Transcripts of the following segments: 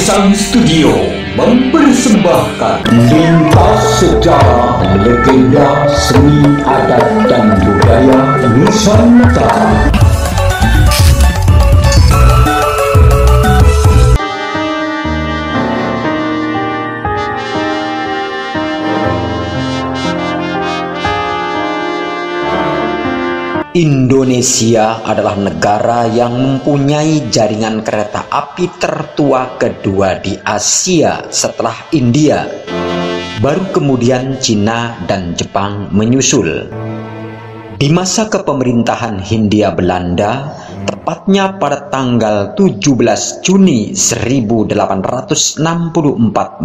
Sang Studio mempersembahkan lintas sejarah legenda seni adat dan budaya Nusantara. Indonesia adalah negara yang mempunyai jaringan kereta api tertua kedua di Asia setelah India. Baru kemudian Cina dan Jepang menyusul. Di masa kepemerintahan Hindia Belanda, tepatnya pada tanggal 17 Juni 1864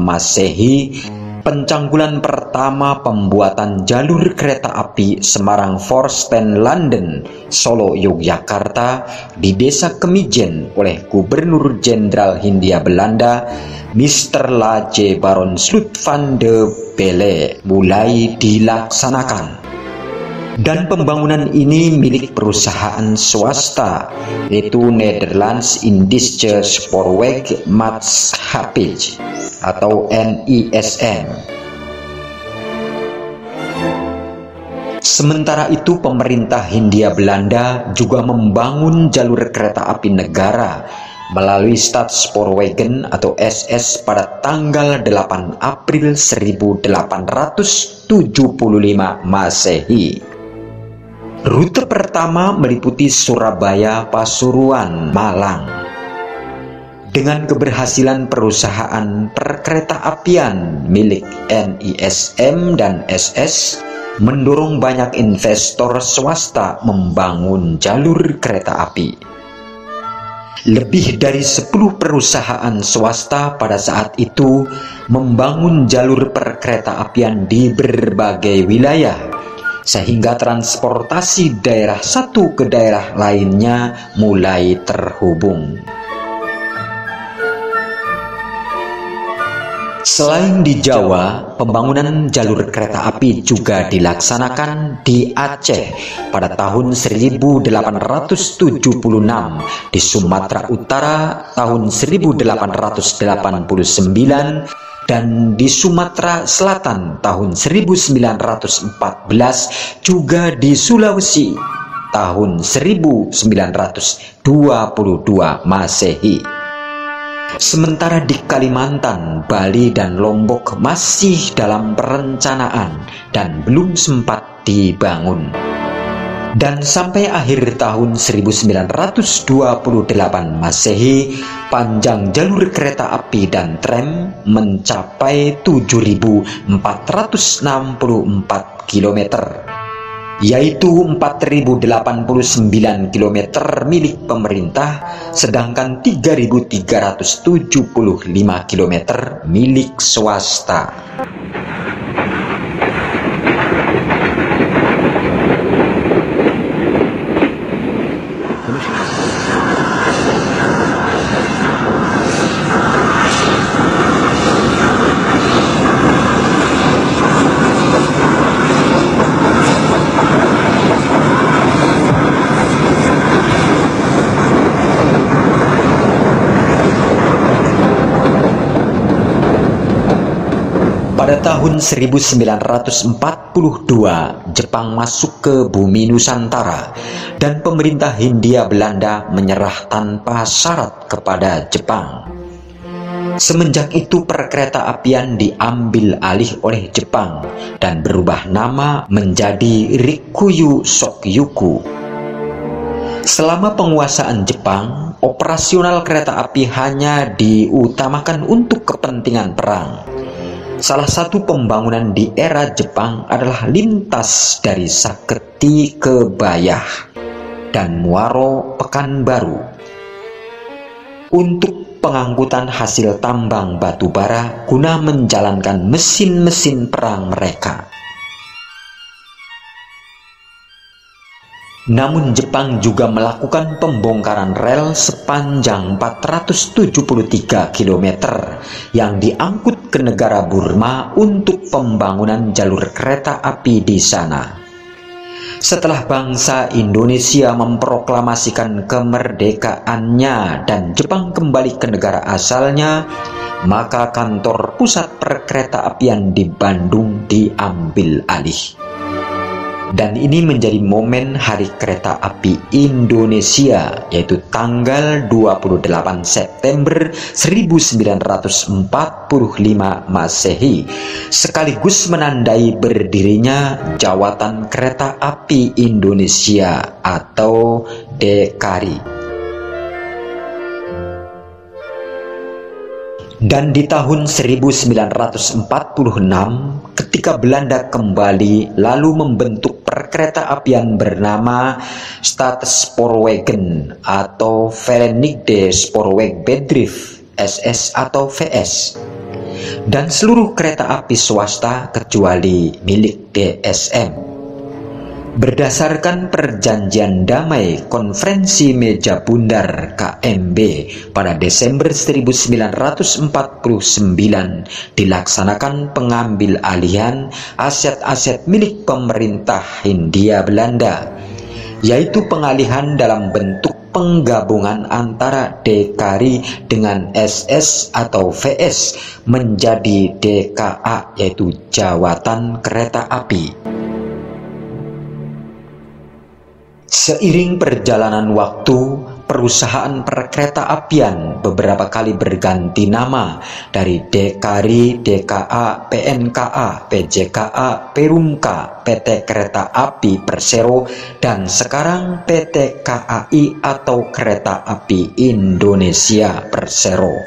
Masehi, pencangkulan pertama pembuatan jalur kereta api Semarang Forsten Landen Solo Yogyakarta di Desa Kemijen oleh Gubernur Jenderal Hindia Belanda Mr. Lajee Baron Sluit van de Belle mulai dilaksanakan. Dan pembangunan ini milik perusahaan swasta, yaitu Nederlands Indische Spoorweg Maatschappij atau NISM. Sementara itu pemerintah Hindia Belanda juga membangun jalur kereta api negara melalui Stadsspoorwegen atau SS pada tanggal 8 April 1875 Masehi. Rute pertama meliputi Surabaya, Pasuruan, Malang. Dengan keberhasilan perusahaan perkeretaapian milik NISM dan SS mendorong banyak investor swasta membangun jalur kereta api. Lebih dari 10 perusahaan swasta pada saat itu membangun jalur perkeretaapian di berbagai wilayah, sehingga transportasi daerah satu ke daerah lainnya mulai terhubung. Selain di Jawa, pembangunan jalur kereta api juga dilaksanakan di Aceh pada tahun 1876, di Sumatera Utara tahun 1889, dan di Sumatera Selatan tahun 1914, juga di Sulawesi tahun 1922 Masehi. Sementara di Kalimantan, Bali, dan Lombok masih dalam perencanaan dan belum sempat dibangun. Dan sampai akhir tahun 1928 Masehi, panjang jalur kereta api dan tram mencapai 7.464 km, yaitu 4.089 km milik pemerintah, sedangkan 3.375 km milik swasta. Pada tahun 1942, Jepang masuk ke bumi Nusantara dan pemerintah Hindia Belanda menyerah tanpa syarat kepada Jepang. Semenjak itu perkeretaapian diambil alih oleh Jepang dan berubah nama menjadi Rikuyu Shokyuku. Selama penguasaan Jepang, operasional kereta api hanya diutamakan untuk kepentingan perang. Salah satu pembangunan di era Jepang adalah lintas dari Saketi ke Bayah dan Muaro Pekanbaru untuk pengangkutan hasil tambang batu bara guna menjalankan mesin-mesin perang mereka. Namun Jepang juga melakukan pembongkaran rel sepanjang 473 km yang diangkut ke negara Burma untuk pembangunan jalur kereta api di sana. Setelah bangsa Indonesia memproklamasikan kemerdekaannya dan Jepang kembali ke negara asalnya, maka kantor pusat perkeretaapian di Bandung diambil alih. Dan ini menjadi momen Hari Kereta Api Indonesia, yaitu tanggal 28 September 1945 Masehi, sekaligus menandai berdirinya Jawatan Kereta Api Indonesia atau DKARI. Dan di tahun 1946, ketika Belanda kembali lalu membentuk perkeretaapian bernama Staatspoorwegen atau Verenigde Spoorwegbedrijf SS atau VS, dan seluruh kereta api swasta kecuali milik DSM. Berdasarkan perjanjian damai Konferensi Meja Bundar KMB pada Desember 1949 dilaksanakan pengambil alihan aset-aset milik pemerintah Hindia Belanda, yaitu pengalihan dalam bentuk penggabungan antara DKARI dengan SS atau VS menjadi DKA, yaitu Jawatan Kereta Api. Seiring perjalanan waktu, perusahaan perkeretaapian beberapa kali berganti nama dari DKARI, DKA, PNKA, PJKA, Perumka, PT Kereta Api Persero, dan sekarang PT KAI atau Kereta Api Indonesia Persero.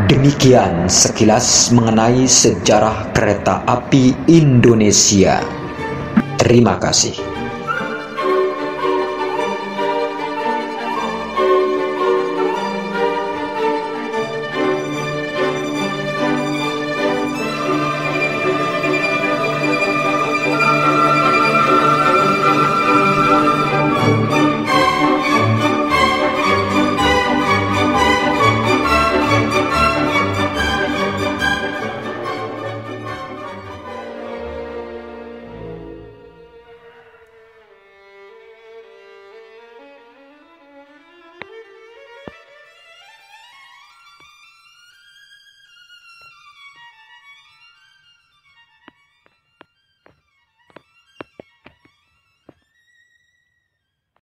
Demikian sekilas mengenai sejarah kereta api Indonesia. Terima kasih.